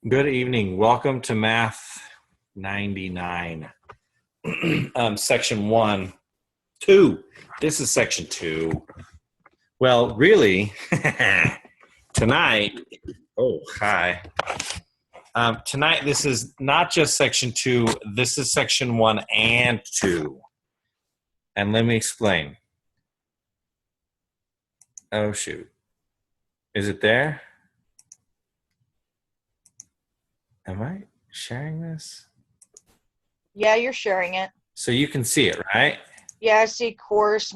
Good evening. Welcome to Math 99, Section 1. 2. This is Section 2. Well, really, tonight, hi. Tonight, this is not just Section 2, this is Section 1 and 2. And let me explain. Oh, shoot. Is it there? Am I sharing this? Yeah, you're sharing it. So you can see it, right? Yeah, I see course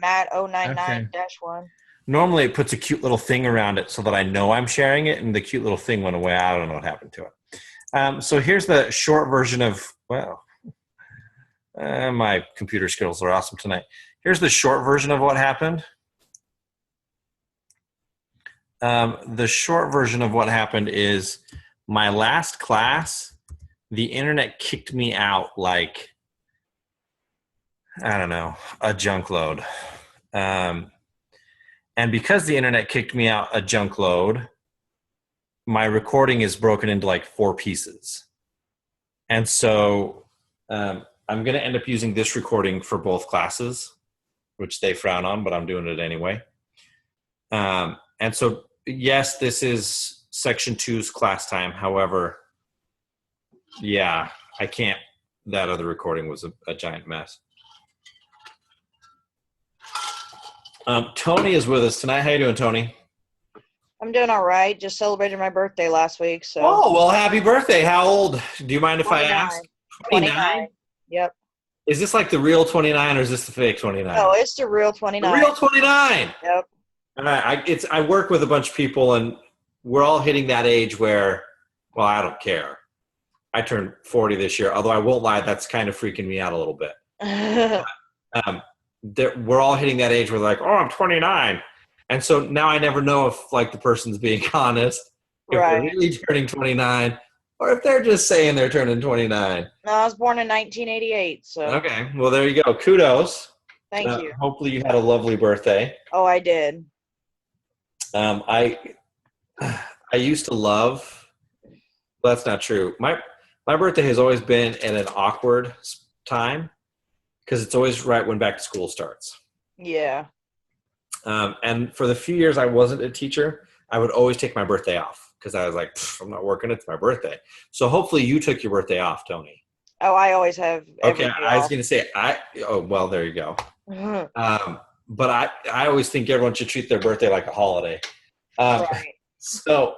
MAT099-1. Normally it puts a cute little thing around it so that I know I'm sharing it, and the cute little thing went away. I don't know what happened to it. So here's the short version of, my computer skills are awesome tonight. Here's the short version of what happened. The short version of what happened is my last class, the internet kicked me out like, I don't know, a junk load. And because the internet kicked me out a junk load, my recording is broken into like 4 pieces. And so I'm going to end up using this recording for both classes, which they frown on, but I'm doing it anyway. And so, yes, this is Section 2's class time. However, yeah, I can't. That other recording was a giant mess. Tony is with us tonight. How you doing, Tony? I'm doing all right. Just celebrated my birthday last week. So. Oh, well, happy birthday. How old? Do you mind if 29. I ask? 29. Yep. Is this like the real 29 or is this the fake 29? No, it's the real 29. The real 29. Yep. I work with a bunch of people, and we're all hitting that age where, well, I don't care. I turned 40 this year, although I won't lie, that's kind of freaking me out a little bit. We're all hitting that age where they're like, oh, I'm 29. And so now I never know if like the person's being honest, if Right. they're really turning 29, or if they're just saying they're turning 29. No, I was born in 1988. So. Okay, well, there you go. Kudos. Thank you. Hopefully you had a lovely birthday. Oh, I did. I used to love, well, that's not true. My birthday has always been at an awkward time because it's always right when back to school starts. Yeah. And for the few years I wasn't a teacher, I would always take my birthday off because I was like, I'm not working. It's my birthday. So hopefully you took your birthday off, Tony. Oh, I always have. Okay, I was going to say, well, there you go. But I always think everyone should treat their birthday like a holiday. Right. So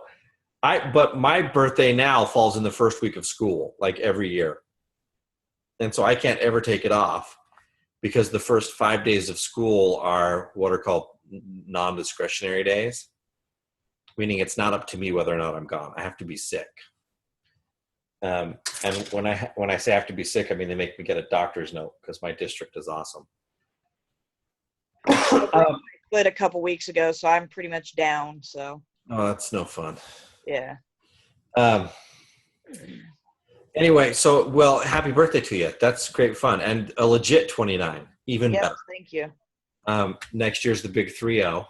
but my birthday now falls in the first week of school, like every year. And so I can't ever take it off because the first 5 days of school are what are called non-discretionary days, meaning it's not up to me whether or not I'm gone. I have to be sick. And when I say I have to be sick, I mean they make me get a doctor's note because my district is awesome. Split a couple weeks ago, so I'm pretty much down. So. Oh, that's no fun. Yeah. Anyway, so, well, happy birthday to you. That's great fun. And a legit 29, even better. Thank you. Next year's the big 3-0.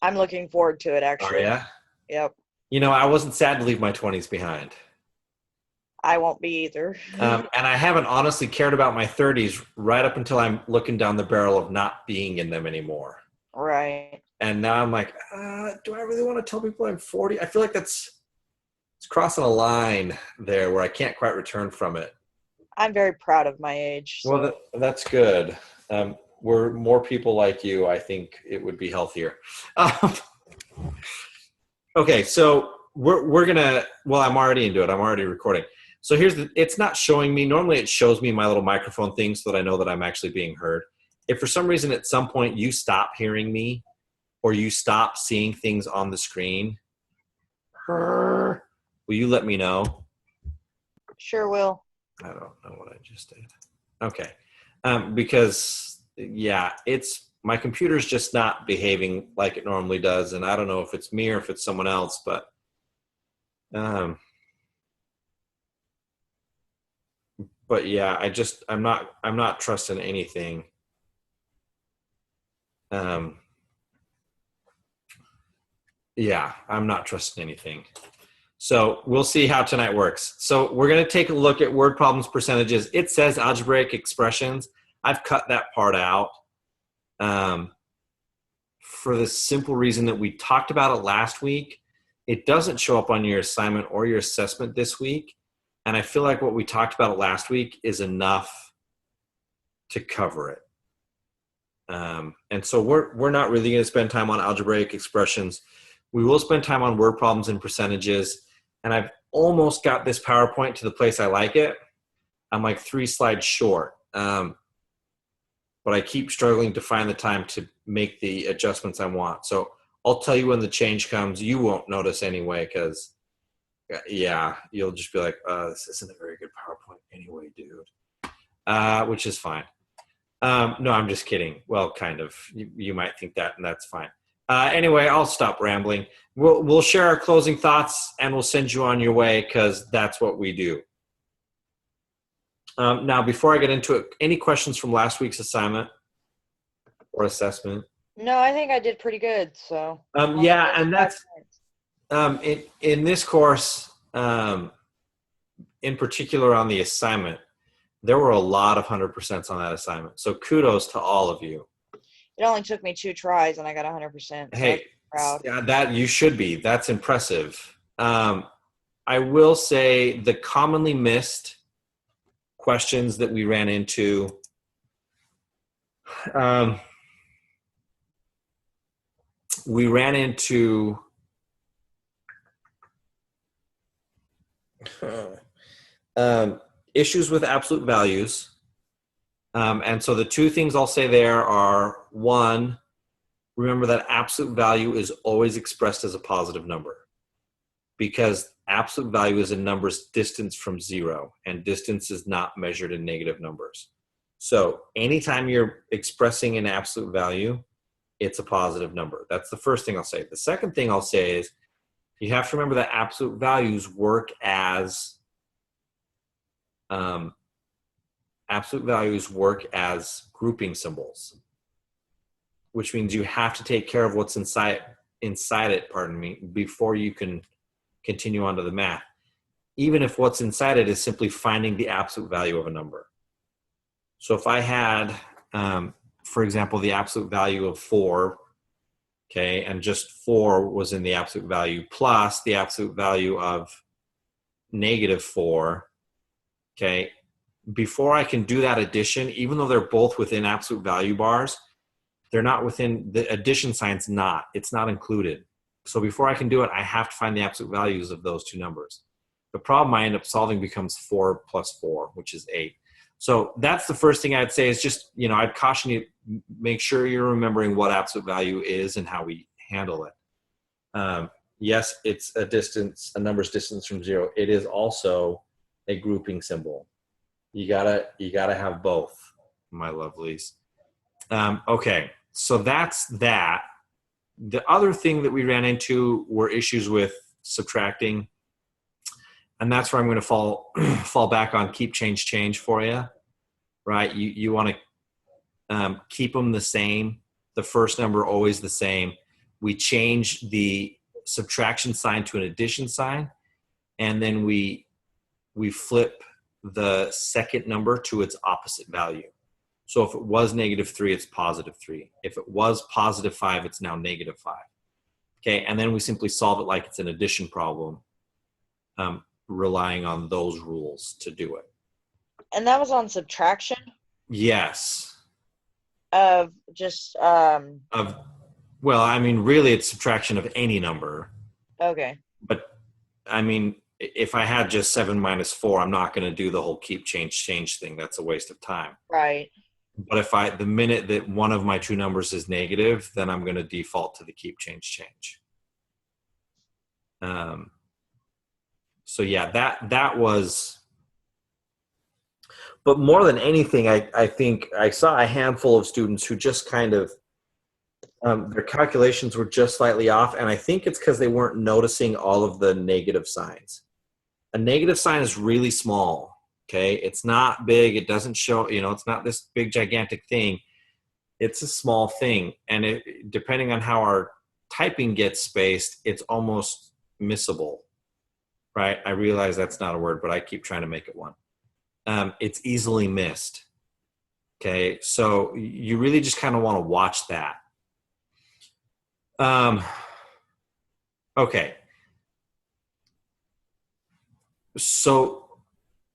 I'm looking forward to it, actually. Oh, yeah? Yep. You know, I wasn't sad to leave my 20s behind. I won't be either. And I haven't honestly cared about my 30s right up until I'm looking down the barrel of not being in them anymore. Right. And now I'm like, do I really want to tell people I'm 40? I feel like it's crossing a line there where I can't quite return from it. I'm very proud of my age. So. Well, that's good. We're more people like you. I think it would be healthier. Okay, so we're gonna. Well, I'm already into it. I'm already recording. So it's not showing me. Normally, it shows me my little microphone thing so that I know that I'm actually being heard. If for some reason at some point you stop hearing me, or you stop seeing things on the screen, will you let me know? Sure will. I don't know what I just did. Okay. Because, yeah, my computer's just not behaving like it normally does, and I don't know if it's me or if it's someone else, but yeah, I'm not trusting anything. Yeah, I'm not trusting anything. So we'll see how tonight works. So we're going to take a look at word problems percentages. It says algebraic expressions. I've cut that part out for the simple reason that we talked about it last week. It doesn't show up on your assignment or your assessment this week. And I feel like what we talked about last week is enough to cover it. And so we're not really going to spend time on algebraic expressions. We will spend time on word problems and percentages. And I've almost got this PowerPoint to the place I like it. I'm like 3 slides short. But I keep struggling to find the time to make the adjustments I want. So I'll tell you when the change comes. You won't notice anyway, because yeah, you'll just be like, this isn't a very good PowerPoint anyway, dude. Which is fine. No, I'm just kidding. Well, kind of. You might think that, and that's fine. Anyway, I'll stop rambling. We'll share our closing thoughts, and we'll send you on your way, because that's what we do. Now, before I get into it, any questions from last week's assignment or assessment? No, I think I did pretty good. So yeah, and that's in this course, in particular on the assignment, there were a lot of 100% on that assignment. So kudos to all of you. it only took me 2 tries, and I got 100%. So Hey, proud. that you should be. That's impressive. I will say the commonly missed questions that we ran into. We ran into issues with absolute values. And so the 2 things I'll say there are, 1, remember that absolute value is always expressed as a positive number, because absolute value is a number's distance from 0, and distance is not measured in negative numbers. So anytime you're expressing an absolute value, it's a positive number. That's the first thing I'll say. The second thing I'll say is you have to remember that absolute values work as grouping symbols, which means you have to take care of what's inside it, before you can continue on to the math, even if what's inside it is simply finding the absolute value of a number. So if I had, for example, the absolute value of 4, okay, and just 4 was in the absolute value, plus the absolute value of -4, okay, before I can do that addition, even though they're both within absolute value bars, they're not within, the addition sign's not, it's not included. So before I can do it, I have to find the absolute values of those 2 numbers. The problem I end up solving becomes 4 plus 4, which is 8. So that's the first thing I'd say is just, I'd caution you, make sure you're remembering what absolute value is and how we handle it. Yes, it's a number's distance from 0. It is also a grouping symbol. You gotta have both, my lovelies. Okay, so that's that. The other thing that we ran into were issues with subtracting, and that's where I'm going to fall back on keep, change for you, right? You want to keep them the same. The first number always the same. We change the subtraction sign to an addition sign, and then we flip the second number to its opposite value. So if it was -3, it's +3. If it was +5, it's now -5. Okay, and then we simply solve it like it's an addition problem, relying on those rules to do it. And that was on subtraction Yes. of just Well, I mean, really it's subtraction of any number. okay. But I mean, if I had just 7 minus 4, I'm not going to do the whole keep, change thing. That's a waste of time. Right. But if the minute that one of my 2 numbers is negative, then I'm going to default to the keep, change. So yeah, that was, but more than anything, I think I saw a handful of students who just kind of, their calculations were just slightly off. And I think it's because they weren't noticing all of the negative signs. A negative sign is really small. Okay, it's not big. It doesn't show, it's not this big gigantic thing. It's a small thing. And depending on how our typing gets spaced, it's almost missable. right? I realize that's not a word, but I keep trying to make it one. It's easily missed. Okay, so you really just kind of want to watch that. Okay. So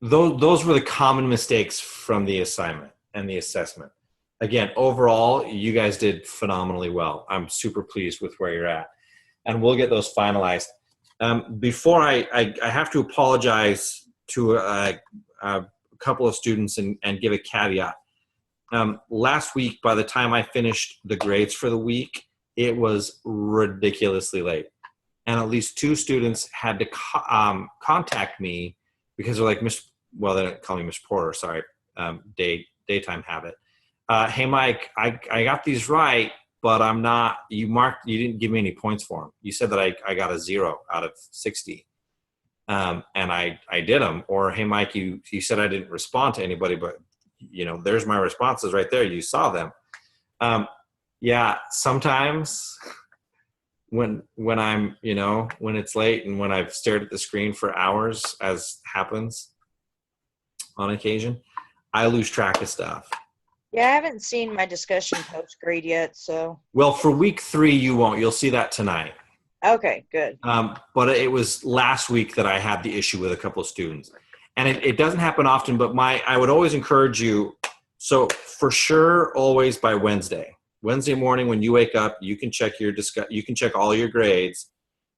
those were the common mistakes from the assignment and the assessment. Again, overall, you guys did phenomenally well. I'm super pleased with where you're at. And we'll get those finalized. Before I have to apologize to a couple of students and give a caveat. Last week, by the time I finished the grades for the week, it was ridiculously late. And at least 2 students had to contact me because they're like, well, they didn't call me Mr. Porter, sorry, daytime habit. Hey, Mike, I got these right, but you didn't give me any points for them. You said that I got a 0 out of 60. And I did them. Or, hey, Mike, you said I didn't respond to anybody, but there's my responses right there. You saw them. Yeah, sometimes when I'm, when it's late and when I've stared at the screen for hours, as happens on occasion, I lose track of stuff. Yeah, I haven't seen my discussion post grade yet, so. Well, for week 3, you won't. You'll see that tonight. Okay, good. But it was last week that I had the issue with a couple of students. And it doesn't happen often, but I would always encourage you. So for sure, always by Wednesday morning when you wake up, you can check you can check all your grades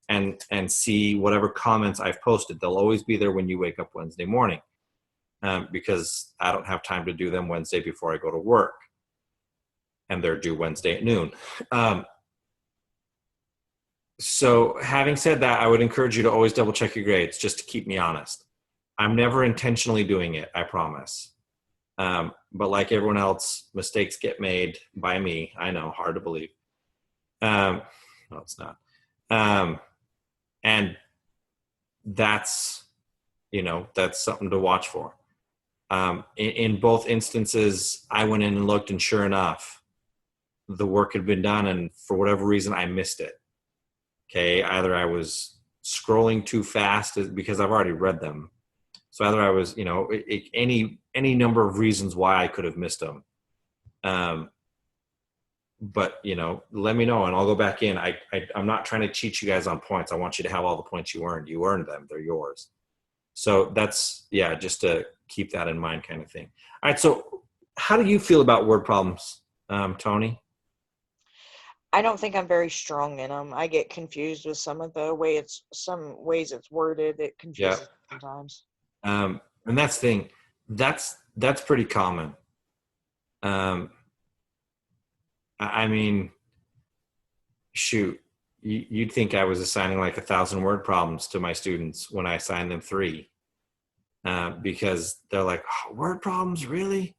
and see whatever comments I've posted. They'll always be there when you wake up Wednesday morning, because I don't have time to do them Wednesday before I go to work, and they're due Wednesday at noon. So having said that, I would encourage you to always double check your grades just to keep me honest. I'm never intentionally doing it, I promise. But like everyone else, mistakes get made by me. I know, hard to believe. No, it's not. And that's something to watch for. In both instances, I went in and looked, and sure enough, the work had been done, and for whatever reason, I missed it. Okay, either I was scrolling too fast because I've already read them. So either I was, any number of reasons why I could have missed them. But, let me know and I'll go back in. I'm not trying to cheat you guys on points. I want you to have all the points you earned. You earned them. They're yours. So that's, just to keep that in mind kind of thing. All right. So how do you feel about word problems, Tony? I don't think I'm very strong in them. I get confused with some ways it's worded. It confuses me sometimes. And that's the thing. That's pretty common. I mean, shoot, you'd think I was assigning like 1,000 word problems to my students when I assigned them 3, because they're like, oh, word problems, really?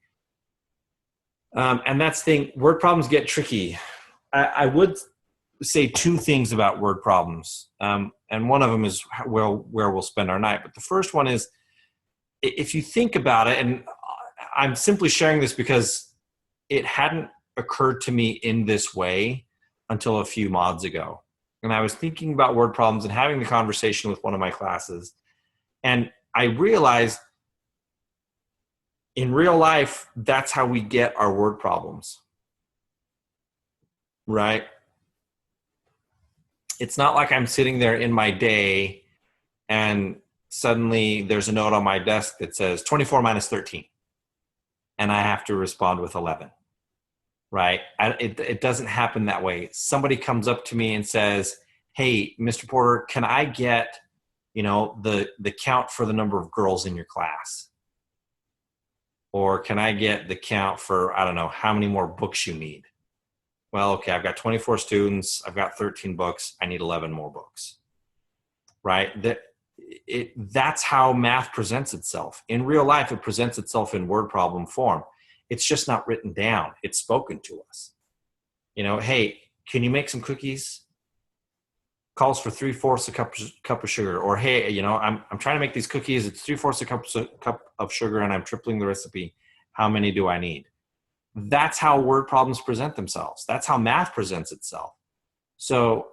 And that's the thing. Word problems get tricky. I would say 2 things about word problems. And one of them is where we'll spend our night. But the first one is, if you think about it, and I'm simply sharing this because it hadn't occurred to me in this way until a few mods ago. And I was thinking about word problems and having the conversation with one of my classes. And I realized in real life, that's how we get our word problems. Right? It's not like I'm sitting there in my day and suddenly there's a note on my desk that says 24 minus 13. And I have to respond with 11. Right? It doesn't happen that way. Somebody comes up to me and says, hey, Mr. Porter, can I get, the count for the number of girls in your class? Or can I get the count for, I don't know, how many more books you need? Well, okay, I've got 24 students. I've got 13 books. I need 11 more books. Right? That's how math presents itself. In real life, it presents itself in word problem form. It's just not written down. It's spoken to us. Hey, can you make some cookies? Calls for 3/4 a cup of sugar. Or, hey, I'm trying to make these cookies. It's 3/4 a cup of sugar and I'm tripling the recipe. How many do I need? That's how word problems present themselves. That's how math presents itself. So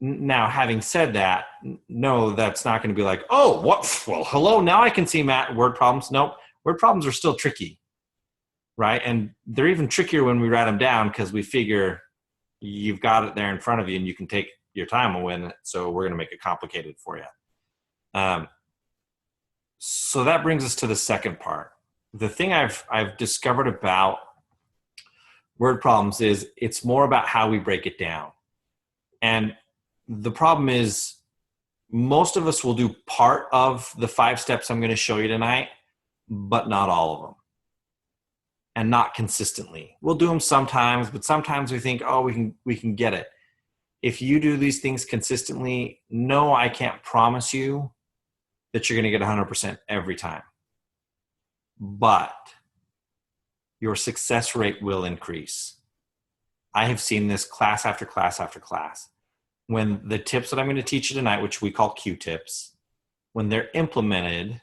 Now, having said that, no, that's not going to be like, oh, what? Well, hello, now I can see Matt word problems. Nope, word problems are still tricky, right? And they're even trickier when we write them down because we figure you've got it there in front of you and you can take your time and win it. So we're going to make it complicated for you. So that brings us to the second part. The thing I've discovered about word problems is it's more about how we break it down. And the problem is most of us will do part of the 5 steps I'm going to show you tonight, but not all of them. And not consistently. We'll do them sometimes, but sometimes we think, oh, we can get it. If you do these things consistently, no, I can't promise you that you're going to get 100% every time. But your success rate will increase. I have seen this class after class after class. When the tips that I'm going to teach you tonight, which we call Q-tips, when they're implemented,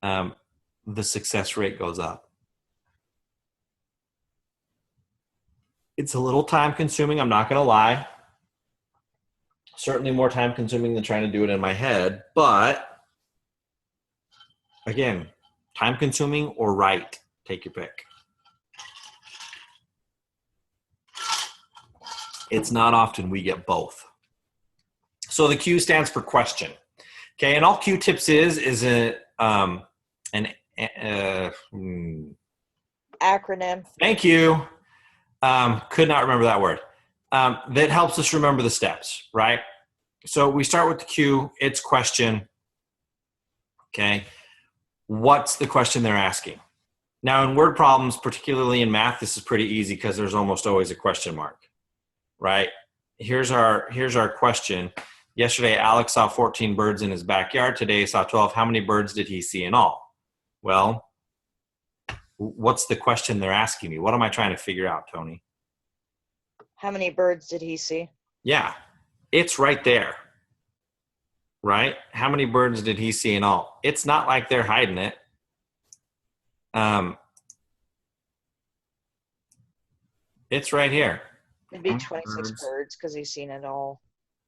the success rate goes up. It's a little time consuming, I'm not going to lie. Certainly more time consuming than trying to do it in my head, but again, time consuming or right, take your pick. It's not often we get both. So the Q stands for question. Okay, and all Q-tips is an Acronym. Thank you. Could not remember that word. That helps us remember the steps, right? So we start with the Q, it's question. Okay, what's the question they're asking? Now in word problems, particularly in math, this is pretty easy because there's almost always a question mark, right? Here's our question. Yesterday, Alex saw 14 birds in his backyard. Today, he saw 12. How many birds did he see in all? Well, what's the question they're asking me? What am I trying to figure out, Tony? How many birds did he see? Yeah, it's right there, right? How many birds did he see in all? It's not like they're hiding it. It's right here. It'd be 26 birds because he's seen it all.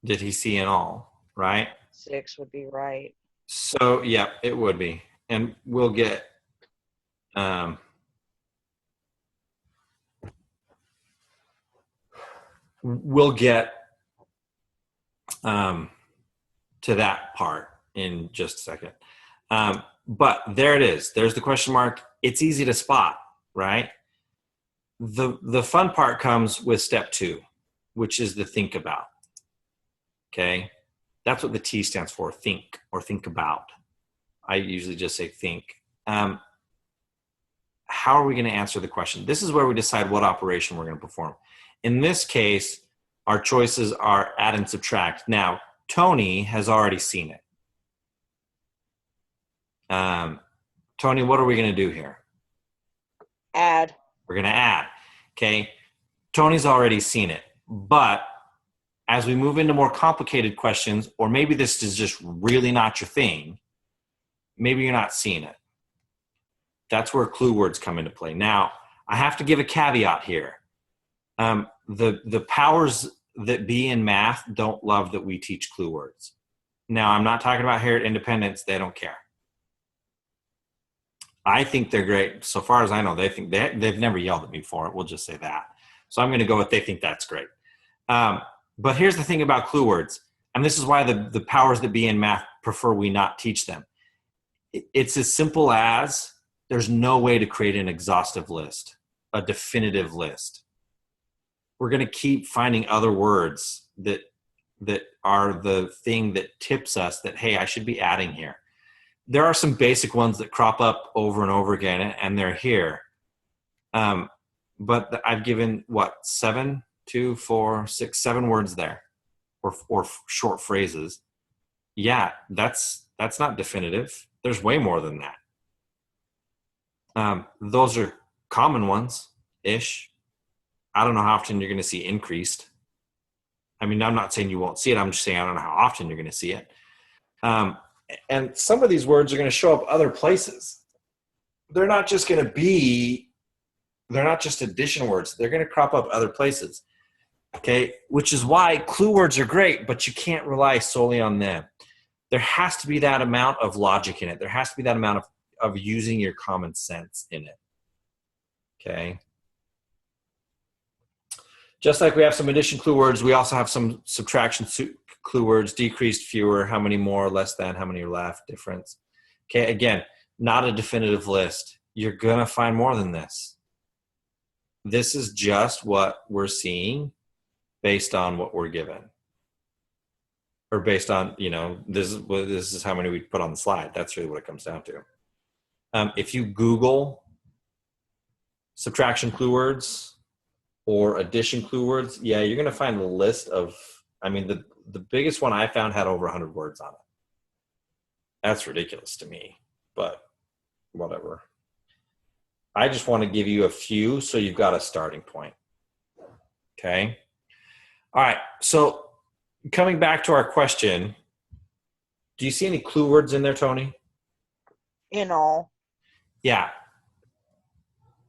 Did he see in all, right? 6 would be right. So, yeah, it would be. And we'll get to that part in just a second. But there it is. There's the question mark. It's easy to spot, right? The fun part comes with step 2, which is the think about. Okay? That's what the T stands for, think or think about. I usually just say think. How are we going to answer the question? This is where we decide what operation we're going to perform. In this case, our choices are add and subtract. Now, Tony has already seen it. Tony, what are we going to do here? Add. We're going to add. Okay. Tony's already seen it. But as we move into more complicated questions, or maybe this is just really not your thing, maybe you're not seeing it. That's where clue words come into play. Now, I have to give a caveat here. The powers that be in math don't love that we teach clue words. Now, I'm not talking about here at Independence. They don't care. I think they're great. So far as I know, they think they've never yelled at me for it. We'll just say that. So I'm going to go with they think that's great. But here's the thing about clue words, and this is why the powers that be in math prefer we not teach them. It's as simple as there's no way to create an exhaustive list, a definitive list. We're going to keep finding other words that are the thing that tips us that, hey, I should be adding here. There are some basic ones that crop up over and over again, and they're here. But I've given, 7 words there, or short phrases. Yeah, that's not definitive. There's way more than that. Those are common ones-ish. I don't know how often you're going to see increased. I mean, I'm not saying you won't see it. I'm just saying I don't know how often you're going to see it. And some of these words are going to show up other places. They're not just addition words. They're going to crop up other places. Okay, which is why clue words are great, but you can't rely solely on them. There has to be that amount of logic in it. There has to be that amount of using your common sense in it. Okay. Just like we have some addition clue words, we also have some subtraction clue words, decreased, fewer, how many more, less than, how many are left, difference. Okay, again, not a definitive list. You're going to find more than this. This is just what we're seeing based on what we're given. Or based on, this is how many we put on the slide. That's really what it comes down to. If you Google subtraction clue words or addition clue words, yeah, you're going to find a list of, the biggest one I found had over 100 words on it. That's ridiculous to me, but whatever. I just want to give you a few so you've got a starting point. Okay. All right. So coming back to our question, do you see any clue words in there, Tony? In all. Yeah.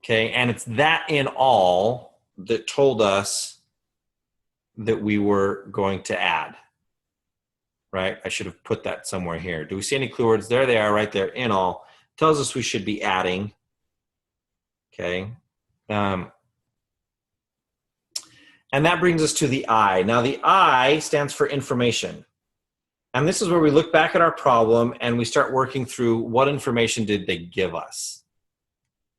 Okay. And it's that in all that told us that we were going to add. Right? I should have put that somewhere here. Do we see any clue words? There they are right there. In all. Tells us we should be adding. Okay. And that brings us to the I. Now the I stands for information. And this is where we look back at our problem and we start working through what information did they give us.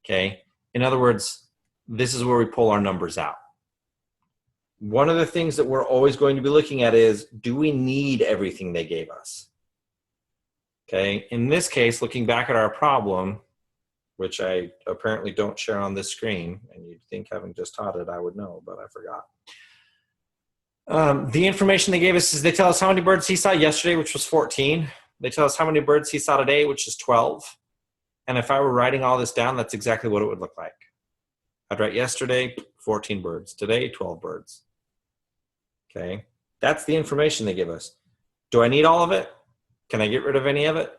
Okay. In other words, this is where we pull our numbers out. One of the things that we're always going to be looking at is, do we need everything they gave us? Okay. In this case, looking back at our problem, which I apparently don't share on this screen, and you'd think having just taught it, I would know, but I forgot. The information they gave us is they tell us how many birds he saw yesterday, which was 14. They tell us how many birds he saw today, which is 12. And if I were writing all this down, that's exactly what it would look like. I'd write yesterday, 14 birds. Today, 12 birds. Okay. That's the information they give us. Do I need all of it? Can I get rid of any of it?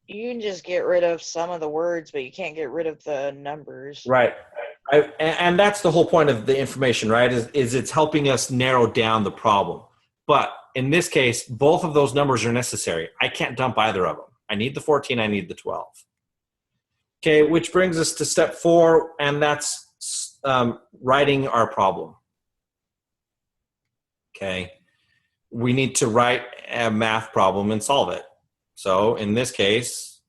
You can just get rid of some of the words, but you can't get rid of the numbers. Right. And that's the whole point of the information, right? Is it's helping us narrow down the problem. But in this case, both of those numbers are necessary. I can't dump either of them. I need the 14, I need the 12. Okay, which brings us to step 4, and that's writing our problem. Okay, we need to write a math problem and solve it. So in this case,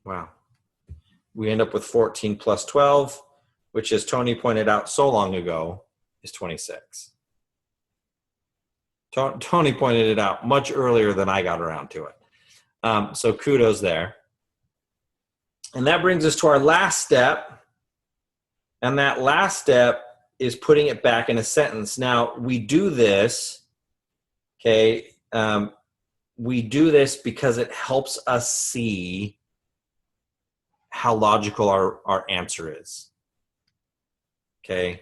wow, we end up with 14 plus 12, which, as Tony pointed out so long ago, is 26. Tony pointed it out much earlier than I got around to it. So kudos there. And that brings us to our last step. And that last step is putting it back in a sentence. Now, we do this, okay, we do this because it helps us see how logical our answer is. Okay.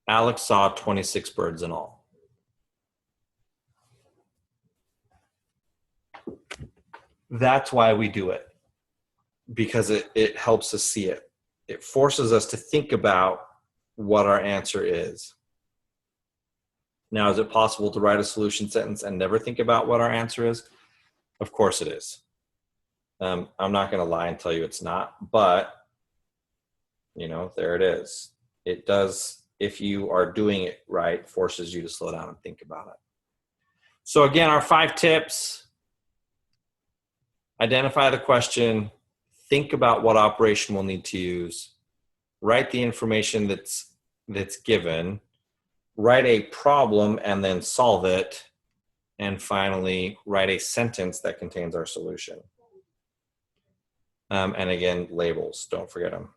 Alex saw 26 birds in all. That's why we do it, because it helps us see it. It forces us to think about what our answer is. Now, is it possible to write a solution sentence and never think about what our answer is? Of course it is. I'm not going to lie and tell you it's not, but, there it is. It does, if you are doing it right, forces you to slow down and think about it. So again, our 5 tips: identify the question, think about what operation we'll need to use, write the information that's given, write a problem and then solve it, and finally, write a sentence that contains our solution. And again, labels, don't forget them.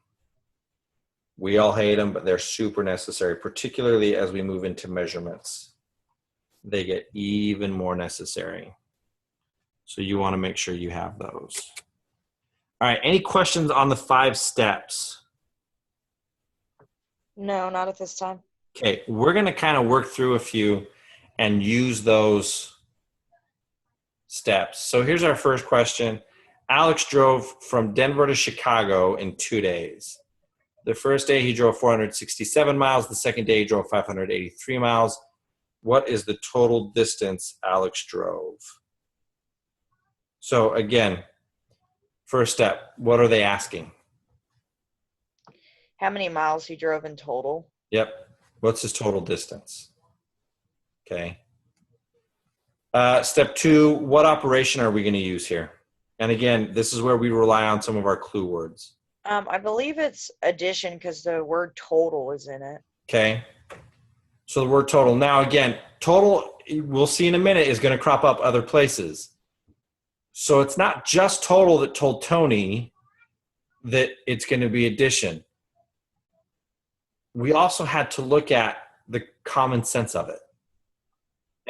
We all hate them, but they're super necessary, particularly as we move into measurements. They get even more necessary. So you want to make sure you have those. All right, any questions on the 5 steps? No, not at this time. Okay, we're going to kind of work through a few and use those steps. So here's our first question. Alex drove from Denver to Chicago in 2 days. The first day he drove 467 miles. The second day he drove 583 miles. What is the total distance Alex drove? So again, first step, what are they asking? How many miles he drove in total? Yep. What's his total distance? Okay. Step 2, what operation are we going to use here? And again, this is where we rely on some of our clue words. I believe it's addition because the word total is in it. Okay. So the word total. Now, again, total, we'll see in a minute, is going to crop up other places. So it's not just total that told Tony that it's going to be addition. We also had to look at the common sense of it.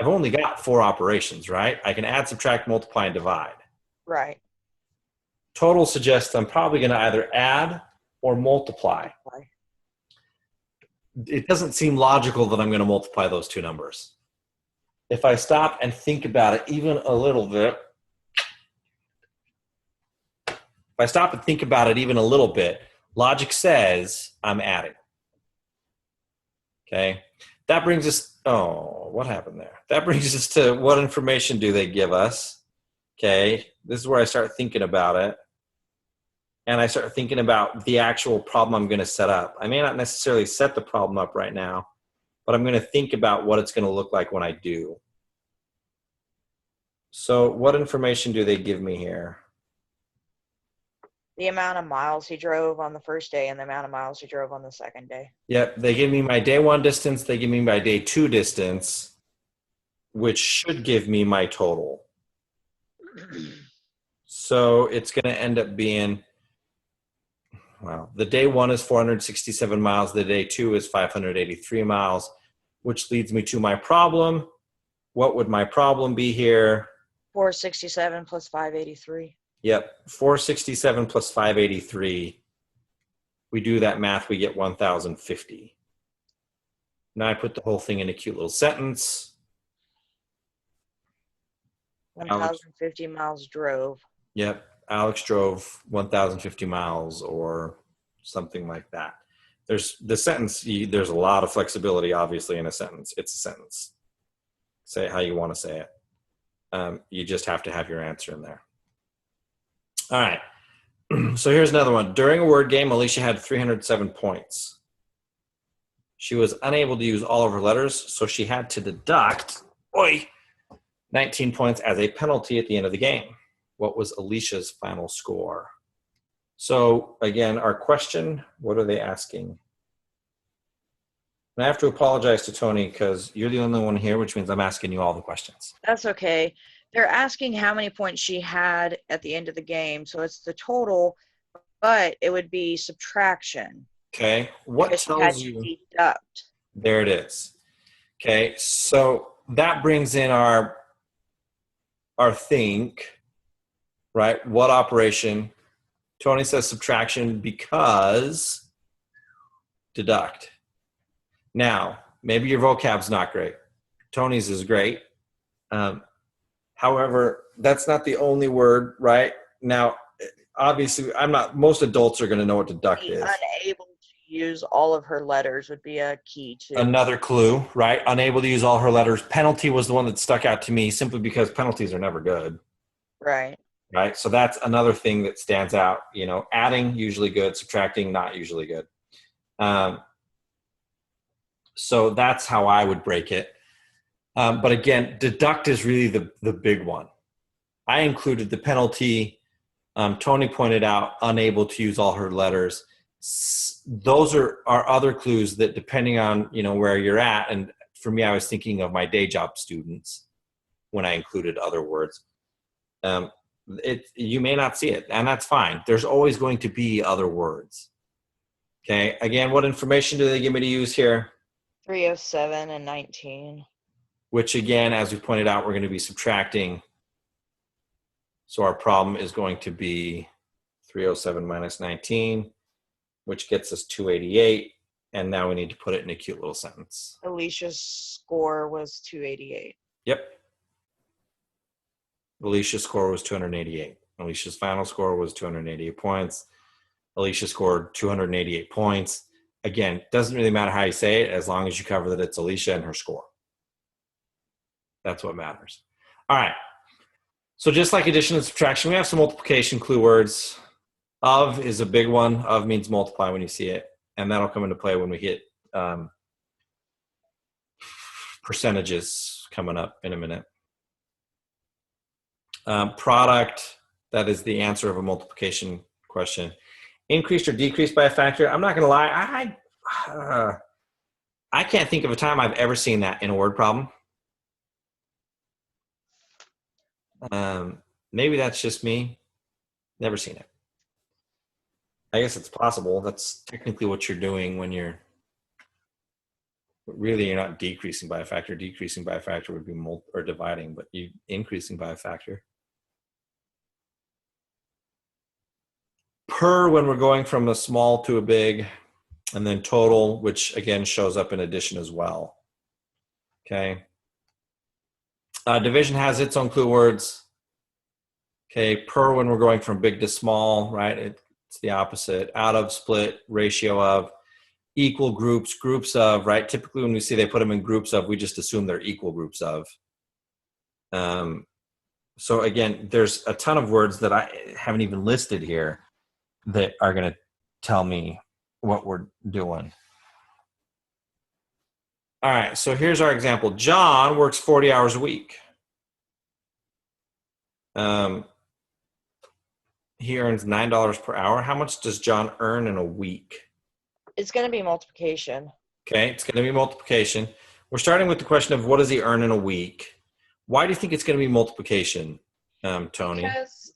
I've only got 4 operations, right? I can add, subtract, multiply, and divide. Right. Total suggests I'm probably going to either add or multiply. It doesn't seem logical that I'm going to multiply those 2 numbers. If I stop and think about it even a little bit, logic says I'm adding. Okay. That brings us, what happened there? That brings us to what information do they give us? Okay. This is where I start thinking about it. And I start thinking about the actual problem I'm going to set up. I may not necessarily set the problem up right now, but I'm going to think about what it's going to look like when I do. So what information do they give me here? The amount of miles he drove on the first day and the amount of miles he drove on the second day. Yep, they give me my day 1 distance. They give me my day 2 distance, which should give me my total. So it's going to end up being, well, the day 1 is 467 miles. The day 2 is 583 miles, which leads me to my problem. What would my problem be here? 467 plus 583. Yep, 467 plus 583. We do that math, we get 1,050. Now I put the whole thing in a cute little sentence. 1,050 miles drove. Yep, Alex drove 1,050 miles or something like that. There's the sentence, there's a lot of flexibility, obviously, in a sentence. It's a sentence. Say it how you want to say it. You just have to have your answer in there. All right. So here's another one. During a word game, Alicia had 307 points. She was unable to use all of her letters, so she had to deduct 19 points as a penalty at the end of the game. What was Alicia's final score? So again, our question, what are they asking? And I have to apologize to Tony because you're the only one here, which means I'm asking you all the questions. That's okay. They're asking how many points she had at the end of the game. So it's the total, but it would be subtraction. Okay. What tells you? Deduct. There it is. Okay. So that brings in our think, right? What operation? Tony says subtraction because deduct. Now, maybe your vocab's not great. Tony's is great. However, that's not the only word, right? Now, obviously, most adults are going to know what deduct is. Unable to use all of her letters would be a key too. Another clue, right? Unable to use all her letters. Penalty was the one that stuck out to me simply because penalties are never good. Right. Right? So that's another thing that stands out. You know, adding, usually good. Subtracting, not usually good. So that's how I would break it. But again, deduct is really the big one. I included the penalty. Tony pointed out unable to use all her letters. Those are other clues that depending on, where you're at. And for me, I was thinking of my day job students when I included other words. You may not see it, and that's fine. There's always going to be other words. Okay. Again, what information do they give me to use here? 307 and 19. Which again, as we pointed out, we're going to be subtracting. So our problem is going to be 307 minus 19, which gets us 288. And now we need to put it in a cute little sentence. Alicia's score was 288. Yep. Alicia's score was 288. Alicia's final score was 288 points. Alicia scored 288 points. Again, doesn't really matter how you say it as long as you cover that it's Alicia and her score. That's what matters. All right. So just like addition and subtraction, we have some multiplication clue words. Of is a big one. Of means multiply when you see it. And that'll come into play when we hit percentages coming up in a minute. Product, that is the answer of a multiplication question. Increased or decreased by a factor. I'm not going to lie. I can't think of a time I've ever seen that in a word problem. Maybe that's just me. Never seen it. I guess it's possible. That's technically what you're doing when you're not decreasing by a factor. Decreasing by a factor would be or dividing, but you increasing by a factor. Per when we're going from a small to a big, and then total, which again shows up in addition as well. Okay. Division has its own clue words. Okay, per when we're going from big to small, right? It's the opposite. Out of, split, ratio of, equal groups, groups of, right? Typically when we see they put them in groups of, we just assume they're equal groups of. So again, there's a ton of words that I haven't even listed here that are going to tell me what we're doing. All right, so here's our example. John works 40 hours a week. He earns $9 per hour. How much does John earn in a week? It's going to be multiplication. Okay, it's going to be multiplication. We're starting with the question of what does he earn in a week? Why do you think it's going to be multiplication, Tony? Because,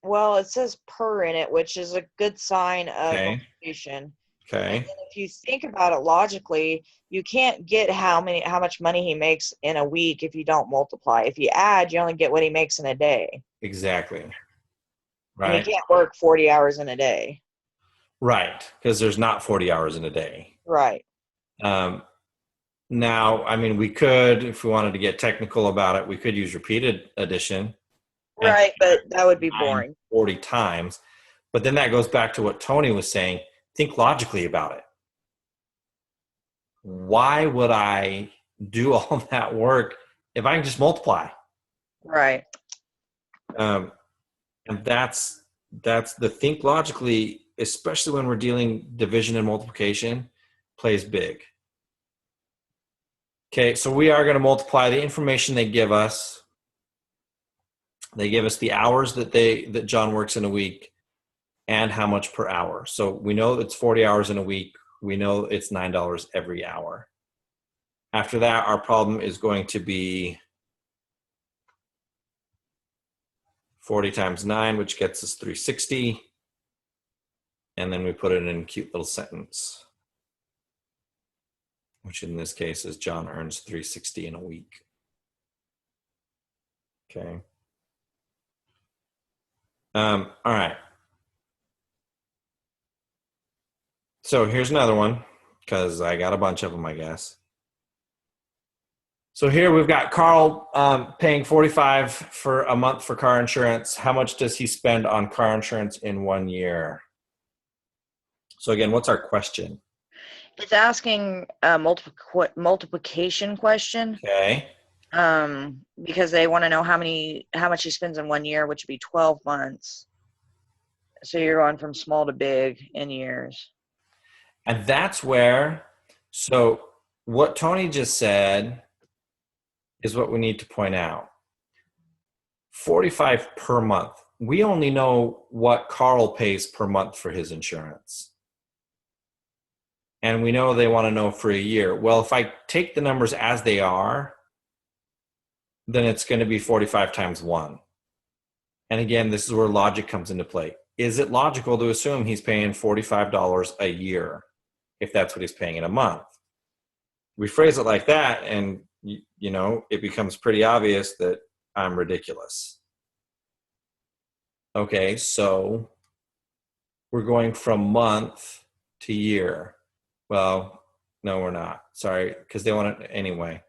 well, it says per in it, which is a good sign of multiplication. Okay. And if you think about it logically, you can't get how much money he makes in a week if you don't multiply. If you add, you only get what he makes in a day. Exactly. Right. And you can't work 40 hours in a day. Right, because there's not 40 hours in a day. Right. Now, I mean, we could, if we wanted to get technical about it, we could use repeated addition. Right, but that would be boring. 40 times. But then that goes back to what Tony was saying. Think logically about it. Why would I do all that work if I can just multiply? Right. And that's the think logically, especially when we're dealing division and multiplication, plays big. Okay, so we are going to multiply the information they give us. They give us the hours that John works in a week and how much per hour. So we know it's 40 hours in a week. We know it's $9 every hour. After that, our problem is going to be 40 times 9, which gets us 360. And then we put it in a cute little sentence, which in this case is John earns 360 in a week. Okay. All right. So here's another one, because I got a bunch of them, I guess. So here we've got Carl paying $45 for a month for car insurance. How much does he spend on car insurance in 1 year? So again, what's our question? It's asking a multiplication question. Okay. Because they want to know how much he spends in 1 year, which would be 12 months. So you're going from small to big in years. And that's where, so what Tony just said is what we need to point out. 45 per month. We only know what Carl pays per month for his insurance. And we know they want to know for a year. Well, if I take the numbers as they are, then it's going to be 45 times 1. And again, this is where logic comes into play. Is it logical to assume he's paying $45 a year if that's what he's paying in a month? We phrase it like that, and you know, it becomes pretty obvious that I'm ridiculous. Okay, so we're going from month to year. Well, no, we're not. Sorry, because they want it anyway.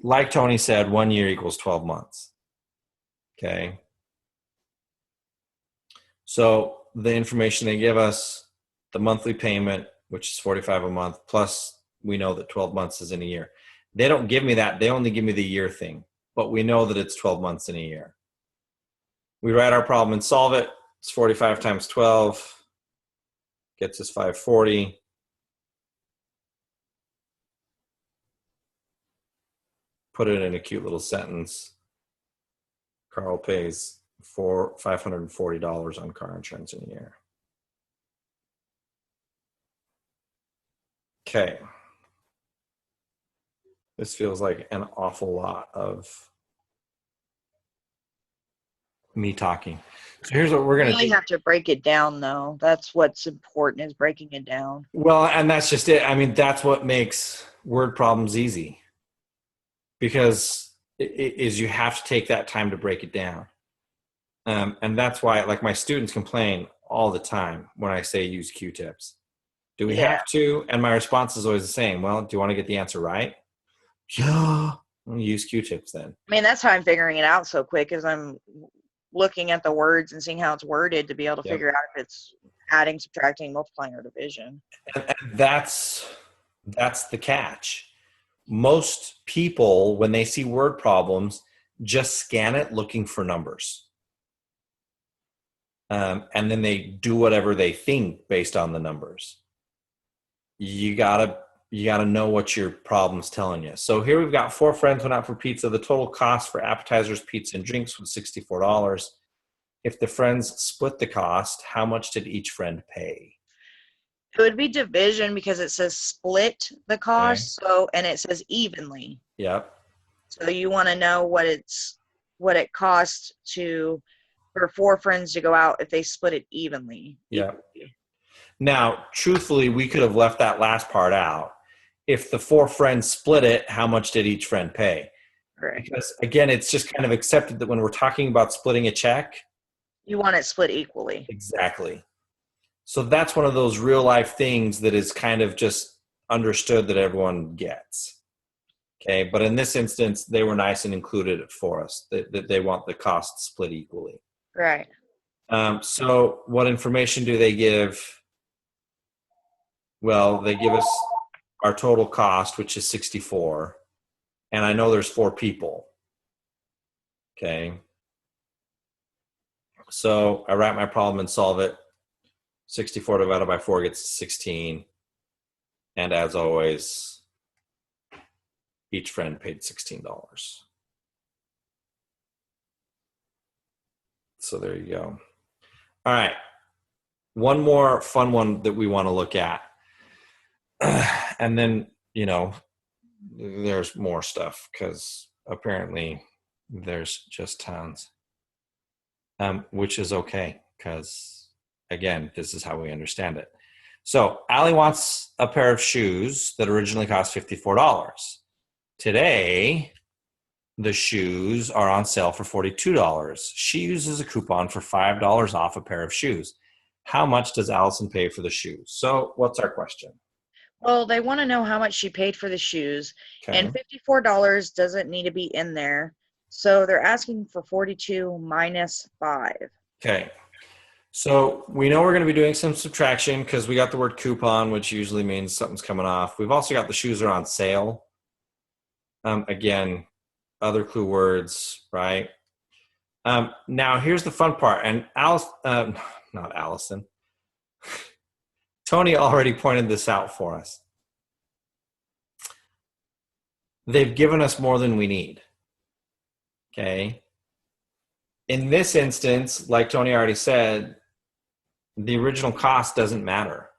like Tony said, 1 year equals 12 months. Okay. So the information they give us, the monthly payment, which is $45 a month, plus we know that 12 months is in a year. They don't give me that. They only give me the year thing, but we know that it's 12 months in a year. We write our problem and solve it. It's 45 times 12, gets us 540. Put it in a cute little sentence. Carl pays $540 on car insurance in a year. Okay. This feels like an awful lot of me talking. So here's what we're going to do. You really have to break it down, though. That's what's important, is breaking it down. Well, and that's just it. I mean, that's what makes word problems easy, because is you have to take that time to break it down. And that's why, like, my students complain all the time when I say use Q-tips. Do we have to? And my response is always the same. Well, do you want to get the answer right? Yeah. I'll use Q-tips then. I mean, that's how I'm figuring it out so quick, is I'm looking at the words and seeing how it's worded to be able to figure out if it's adding, subtracting, multiplying, or division. And that's the catch. Most people, when they see word problems, just scan it looking for numbers. And then they do whatever they think based on the numbers. You gotta know what your problem's telling you. So here we've got 4 friends went out for pizza. The total cost for appetizers, pizza, and drinks was $64. If the friends split the cost, how much did each friend pay? It would be division, because it says split the cost, and it says evenly. Yep. So you want to know what it costs for 4 friends to go out if they split it evenly. Yeah. Now, truthfully, we could have left that last part out. If the 4 friends split it, how much did each friend pay? Right. Because again, it's just kind of accepted that when we're talking about splitting a check, you want it split equally. Exactly. So that's one of those real life things that is kind of just understood that everyone gets. Okay. But in this instance, they were nice and included it for us, that they want the cost split equally. Right. So what information do they give? Well, they give us our total cost, which is 64. And I know there's 4 people. Okay. So I write my problem and solve it. 64 divided by 4 gets 16. And as always, each friend paid $16. So there you go. All right. One more fun one that we want to look at. And then, there's more stuff, because apparently there's just tons, which is okay, because, again, this is how we understand it. So Allie wants a pair of shoes that originally cost $54. Today, the shoes are on sale for $42. She uses a coupon for $5 off a pair of shoes. How much does Allison pay for the shoes? So what's our question? Well, they want to know how much she paid for the shoes, and $54 doesn't need to be in there. So they're asking for 42 minus 5. Okay. So we know we're going to be doing some subtraction, because we got the word coupon, which usually means something's coming off. We've also got the shoes are on sale. Again, other clue words, right? Now here's the fun part, and not Allison. Tony already pointed this out for us. They've given us more than we need. Okay. In this instance, like Tony already said, the original cost doesn't matter.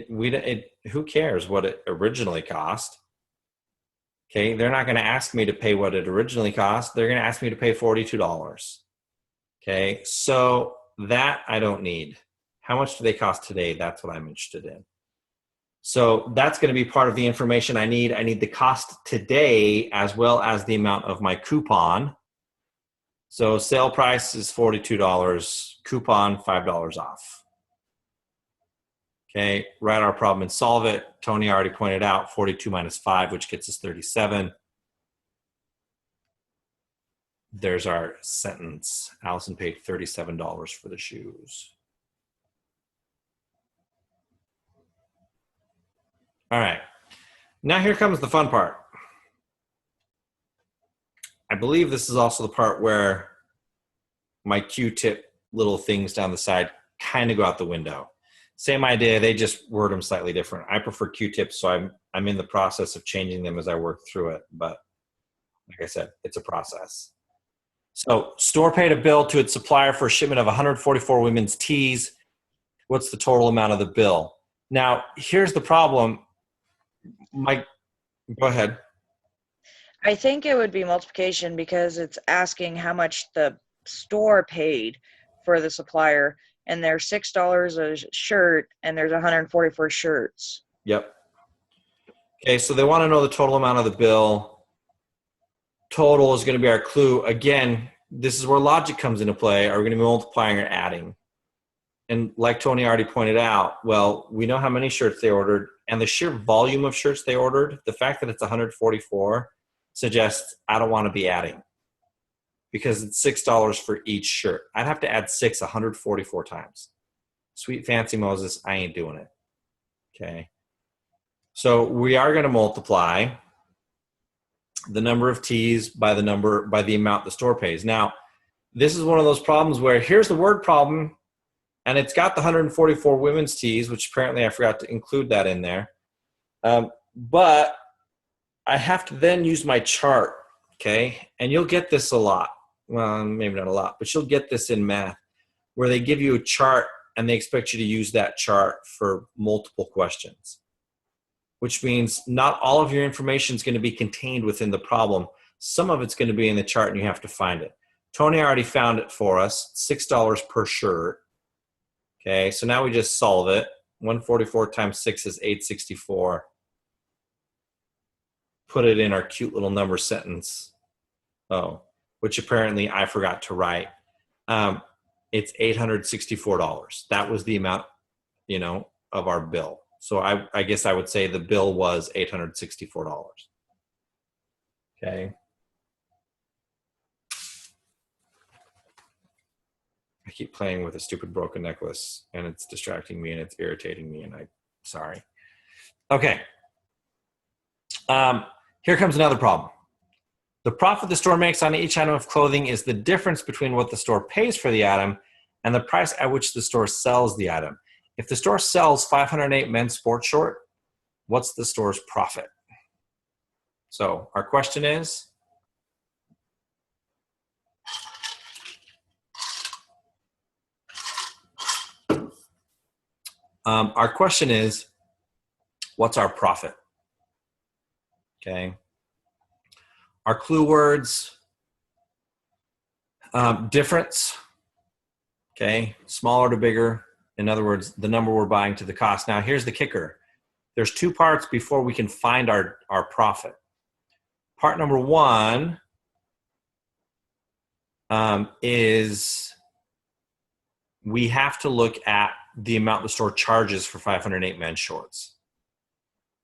Who cares what it originally cost? Okay, they're not going to ask me to pay what it originally cost. They're going to ask me to pay $42. Okay, so that I don't need. How much do they cost today? That's what I'm interested in. So that's going to be part of the information I need. I need the cost today as well as the amount of my coupon. So sale price is $42, coupon $5 off. Okay, write our problem and solve it. Tony already pointed out 42 minus 5, which gets us 37. there's our sentence. Allison paid $37 for the shoes. All right. Now here comes the fun part. I believe this is also the part where my Q-tip little things down the side kind of go out the window. Same idea, they just word them slightly different. I prefer Q-tips, so I'm in the process of changing them as I work through it. But like I said, it's a process. So store paid a bill to its supplier for a shipment of 144 women's tees. What's the total amount of the bill? Now, here's the problem. Mike, go ahead. I think it would be multiplication because it's asking how much the store paid for the supplier, and there's $6 a shirt, and there's 144 shirts. Yep. Okay, so they want to know the total amount of the bill. Total is going to be our clue. Again, this is where logic comes into play. Are we going to be multiplying or adding? And like Tony already pointed out, well, we know how many shirts they ordered, and the sheer volume of shirts they ordered, the fact that it's 144 suggests I don't want to be adding because it's $6 for each shirt. I'd have to add 144 times. Sweet fancy Moses, I ain't doing it. Okay. So we are going to multiply the number of tees by the amount the store pays. Now, this is one of those problems where here's the word problem, and it's got the 144 women's tees, which apparently I forgot to include that in there. But I have to then use my chart, okay? And you'll get this a lot. Well, maybe not a lot, but you'll get this in math where they give you a chart and they expect you to use that chart for multiple questions, which means not all of your information is going to be contained within the problem. Some of it's going to be in the chart and you have to find it. Tony already found it for us, $6 per shirt. Okay, so now we just solve it. 144 times 6 is 864. Put it in our cute little number sentence. Oh, which apparently I forgot to write. It's $864. That was the amount, of our bill. So I guess I would say the bill was $864. Okay. I keep playing with a stupid broken necklace and it's distracting me and it's irritating me and sorry. Okay. Here comes another problem. The profit the store makes on each item of clothing is the difference between what the store pays for the item and the price at which the store sells the item. If the store sells 508 men's sports short, what's the store's profit? So our question is, what's our profit? Okay. Our clue words, difference, okay, smaller to bigger. In other words, the number we're buying to the cost. Now, here's the kicker. There's two parts before we can find our profit. Part number one is we have to look at the amount the store charges for 508 men's shorts.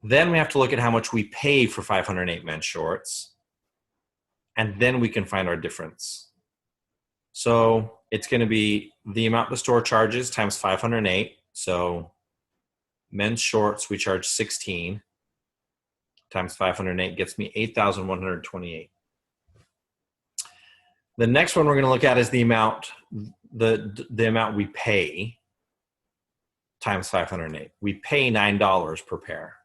Then we have to look at how much we pay for 508 men's shorts. And then we can find our difference. So it's going to be the amount the store charges times 508. So men's shorts, we charge 16 times 508 gets me 8,128. The next one we're going to look at is the amount, the amount we pay times 508. We pay $9 per pair.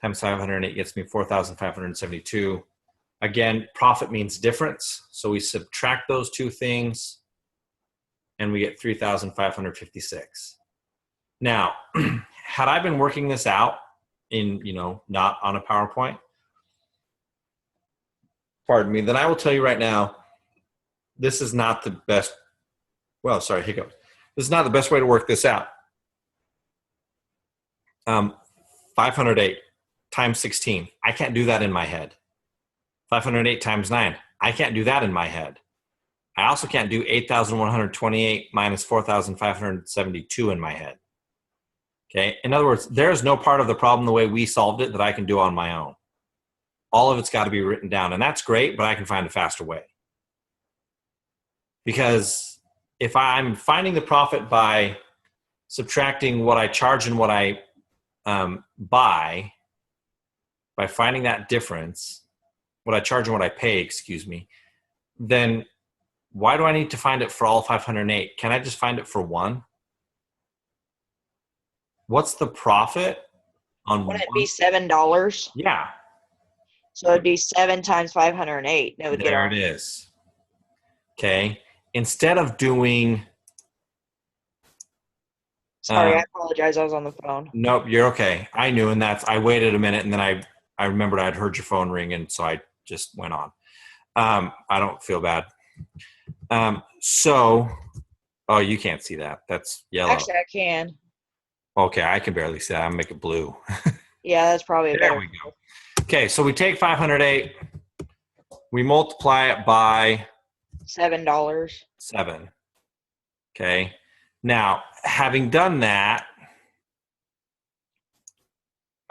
Times 508 gets me 4,572. Again, profit means difference. So we subtract those two things and we get 3,556. Now, had I been working this out in, not on a PowerPoint, pardon me, then I will tell you right now, this is not the best, hiccups. This is not the best way to work this out. 508 times 16. I can't do that in my head. 508 times 9. I can't do that in my head. I also can't do 8,128 minus 4,572 in my head. Okay. In other words, there's no part of the problem the way we solved it that I can do on my own. All of it's got to be written down, and that's great, but I can find a faster way. Because if I'm finding the profit by subtracting what I charge and what I buy, by finding that difference, what I charge and what I pay, excuse me, then why do I need to find it for all 508? Can I just find it for one? What's the profit on Wouldn't it one? be $7? Yeah, So it'd be 7 times 508. That would get there our. it is. Okay. Instead of doing, Sorry, I apologize. I was on the phone. nope, you're okay. I knew, and I waited a minute, and then I remembered I'd heard your phone ring, and so I just went on. I don't feel bad. Oh, you can't see that. That's yellow. Actually, I can. Okay, I can barely see that. I'm make it blue. Yeah, that's probably a There better. we go. Okay, so we take 508, we multiply it by $7. 7. Okay. Now, having done that,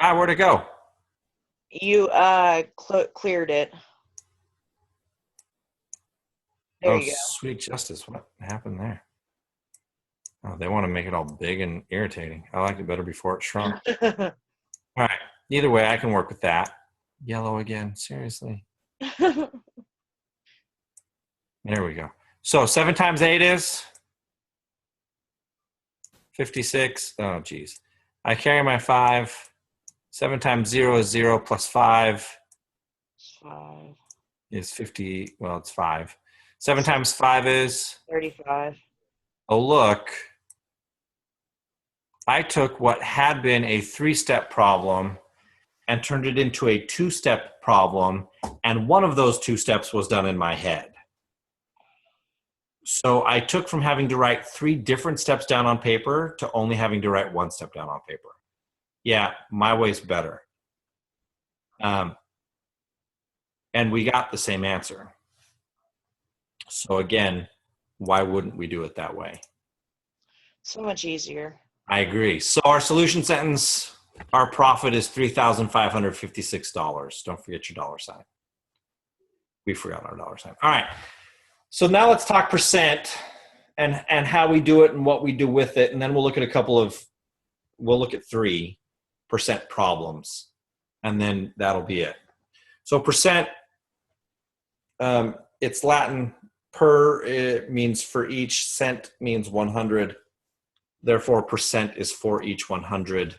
where'd it go? You cleared it. There you Sweet justice. What happened there? Oh, they want to make it all big and irritating. I liked it better before it shrunk. go. All right. Either way, I can work with that. Yellow again. Seriously. There we go. So 7 times 8 is 56. Oh, geez. I carry my 5. 7 times 0 is 0 plus 5 5. is 50. Well, it's 5. 7 times 5 is 35. Oh, look. I took what had been a 3-step problem and turned it into a 2-step problem, and one of those 2 steps was done in my head. So I took from having to write 3 different steps down on paper to only having to write 1 step down on paper. Yeah, my way's better. And we got the same answer. So again, why wouldn't we do it that way? So much easier. I agree. So our solution sentence, our profit is $3,556. Don't forget your dollar sign. We forgot our dollar sign. All right. So now let's talk percent and how we do it and what we do with it. And then we'll look at we'll look at 3% problems, and then that'll be it. So percent, it's Latin. Per, it means for each, cent means 100. Therefore, percent is for each 100.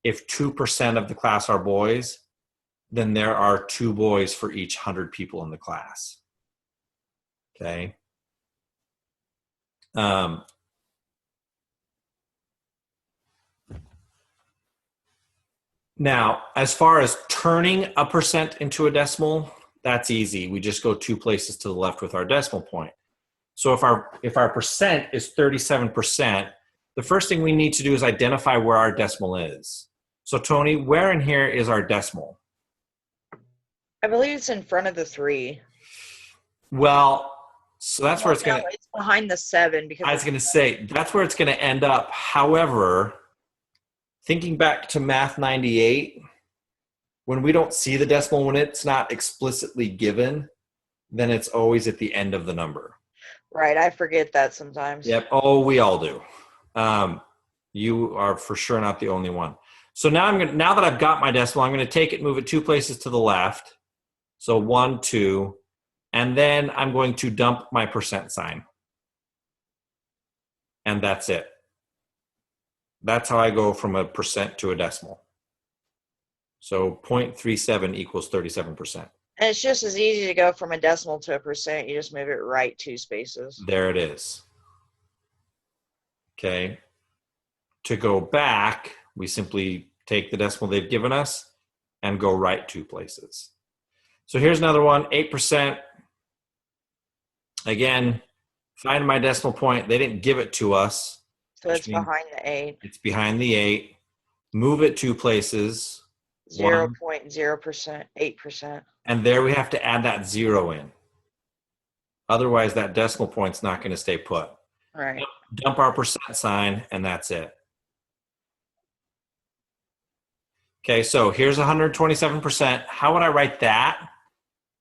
If 2% of the class are boys, then there are 2 boys for each 100 people in the class. Okay. Now, as far as turning a percent into a decimal, that's easy. We just go 2 places to the left with our decimal point. So if our percent is 37%, the first thing we need to do is identify where our decimal is. So Tony, where in here is our decimal? I believe it's in front of the 3. Well, so that's where it's going to... It's behind the 7. Because I was going to say, that's where it's going to end up. However, thinking back to MAT099, when we don't see the decimal, when it's not explicitly given, then it's always at the end of the number. Right, I forget that sometimes. Yep. Oh, we all do. You are for sure not the only one. So now now that I've got my decimal, I'm going to take it, move it 2 places to the left. So 1, 2, and then I'm going to dump my percent sign. And that's it. That's how I go from a percent to a decimal. So 0.37 equals 37%. And it's just as easy to go from a decimal to a percent. You just move it right 2 spaces. There it is. Okay. To go back, we simply take the decimal they've given us and go right 2 places. So here's another one, 8%. Again, find my decimal point. They didn't give it to us. So it's behind the 8. It's behind the 8. Move it 2 places. 0.0%, 8%. And there we have to add that 0 in. Otherwise, that decimal point's not going to stay put. Right. Dump our percent sign, and that's it. Okay, so here's 127%. How would I write that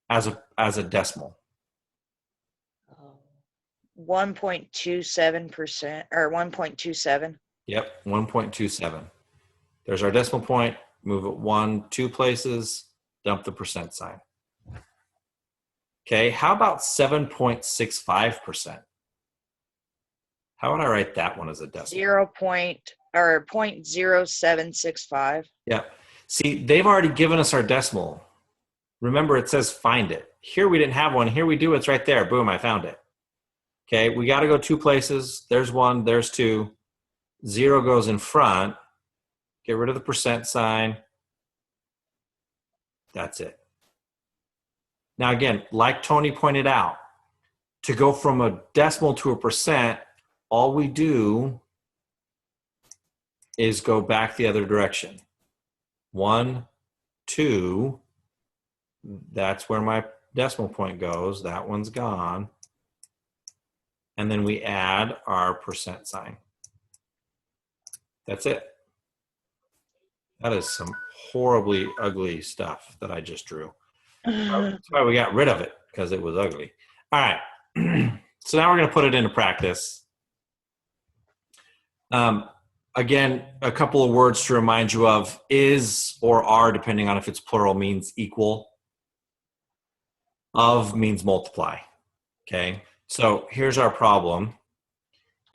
as a decimal? 1.27% or 1.27. Yep, 1.27. There's our decimal point. Move it 1, 2 places, dump the percent sign. Okay, how about 7.65%? How would I write that one as a decimal? 0.0765. Yep. See, they've already given us our decimal. Remember, it says find it. Here we didn't have one. Here we do. It's right there. Boom, I found it. Okay, we got to go 2 places. There's 1, there's 2. 0 goes in front. Get rid of the percent sign. That's it. Now, again, like Tony pointed out, to go from a decimal to a percent, all we do is go back the other direction. 1, 2. That's where my decimal point goes. That one's gone. And then we add our percent sign. That's it. That is some horribly ugly stuff that I just drew. That's why we got rid of it, because it was ugly. All right. So now we're going to put it into practice. Again, a couple of words to remind you of. Is or are, depending on if it's plural, means equal. Of means multiply. Okay. So here's our problem.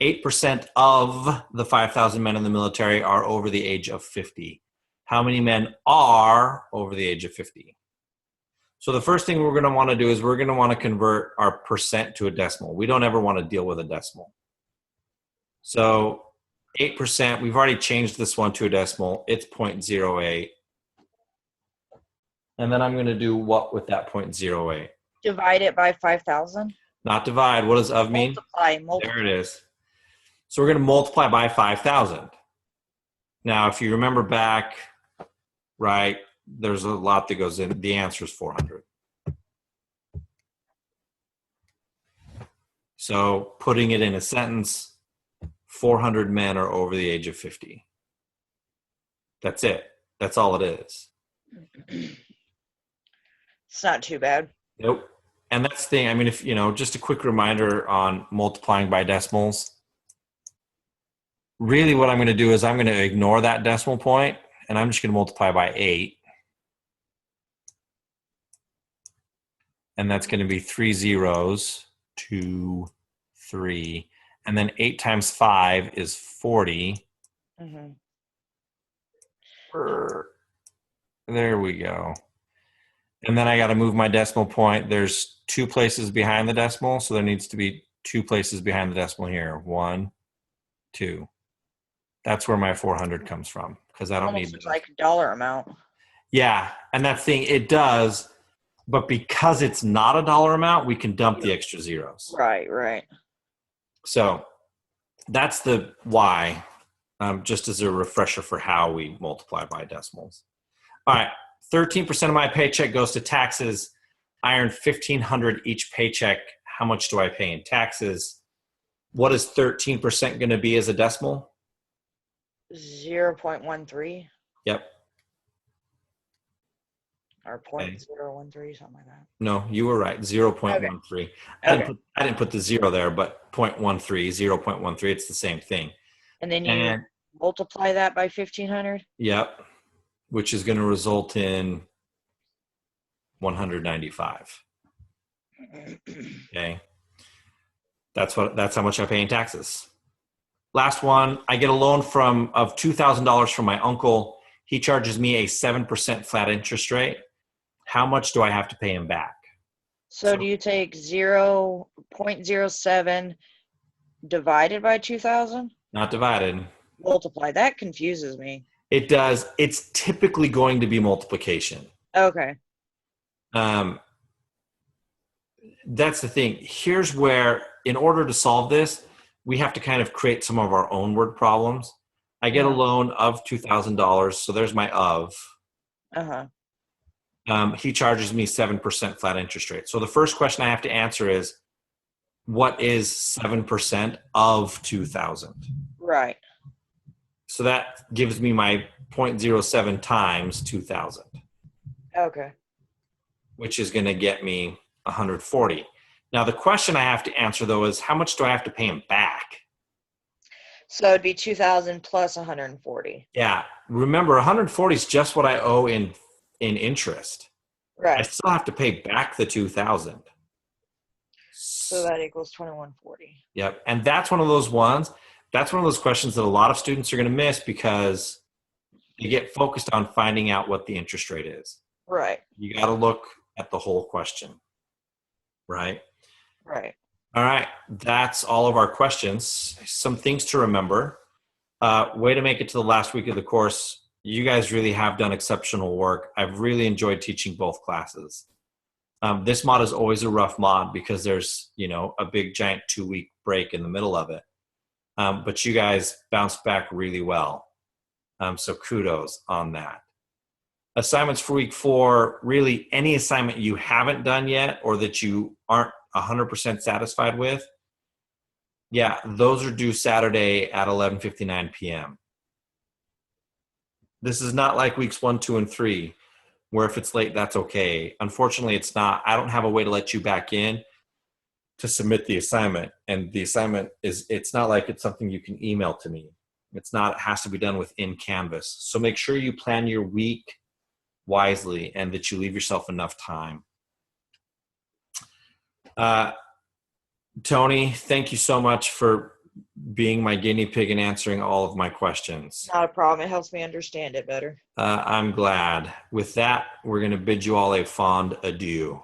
8% of the 5,000 men in the military are over the age of 50. How many men are over the age of 50? So the first thing we're going to want to do is we're going to want to convert our percent to a decimal. We don't ever want to deal with a decimal. So 8%, we've already changed this one to a decimal. It's 0.08. And then I'm going to do what with that 0.08? Divide it by 5,000. Not divide. What does of mean? Multiply. There it is. So we're going to multiply by 5,000. Now, if you remember back, right, there's a lot that goes in. The answer is 400. So putting it in a sentence, 400 men are over the age of 50. That's it. That's all it is. It's not too bad. Nope. And that's the thing. I mean, if, just a quick reminder on multiplying by decimals. Really what I'm going to do is I'm going to ignore that decimal point, and I'm just going to multiply by 8. And that's going to be 3 zeros, 2, 3. And then 8 times 5 is 40. Mm-hmm. There we go. And then I got to move my decimal point. There's 2 places behind the decimal, so there needs to be 2 places behind the decimal here. 1, 2. That's where my 400 comes from, because I don't need Almost like a dollar amount. Yeah, and that thing, it does, but because it's not a dollar amount, we can dump the extra zeros. Right. So that's the why, just as a refresher for how we multiply by decimals. All right, 13% of my paycheck goes to taxes. I earn $1,500 each paycheck. How much do I pay in taxes? What is 13% going to be as a decimal? 0.13. Yep. Or 0.013, something like that. No, you were right. 0.13. Okay. I didn't put the 0 there, but 0.13, 0.13. It's the same thing. And then you multiply that by 1,500? Yep. Which is going to result in 195. Okay. That's how much I pay in taxes. Last one, I get a loan of $2,000 from my uncle. He charges me a 7% flat interest rate. How much do I have to pay him back? So do you take 0.07 divided by 2,000? Not divided. Multiply. That confuses me. It does. It's typically going to be multiplication. Okay. That's the thing. Here's where, in order to solve this, we have to kind of create some of our own word problems. I get a loan of $2,000, so there's my of. Uh-huh. He charges me 7% flat interest rate. So the first question I have to answer is, what is 7% of 2,000? Right. So that gives me my 0.07 times 2,000. Okay. Which is going to get me 140. Now, the question I have to answer, though, is how much do I have to pay them back? So it'd be 2,000 plus 140. Yeah. Remember, 140 is just what I owe in interest. I Right. still have to pay back the 2,000. So that equals 2,140. Yep. And that's one of those ones. That's one of those questions that a lot of students are going to miss because you get focused on finding out what the interest rate is. Right. You got to look at the whole question. Right. Right. All right. That's all of our questions. Some things to remember. Way to make it to the last week of the course. You guys really have done exceptional work. I've really enjoyed teaching both classes. This mod is always a rough mod because there's, a big giant 2-week break in the middle of it. But you guys bounced back really well. So kudos on that. Assignments for week 4, really any assignment you haven't done yet or that you aren't 100% satisfied with, yeah, those are due Saturday at 11:59 p.m. This is not like weeks 1, 2, and 3, where if it's late, that's okay. Unfortunately, it's not. I don't have a way to let you back in to submit the assignment. And the assignment it's not like it's something you can email to me. It's not, it has to be done within Canvas. So make sure you plan your week wisely and that you leave yourself enough time. Tony, thank you so much for being my guinea pig and answering all of my questions. Not a problem. It helps me understand it better. I'm glad. With that, we're going to bid you all a fond adieu.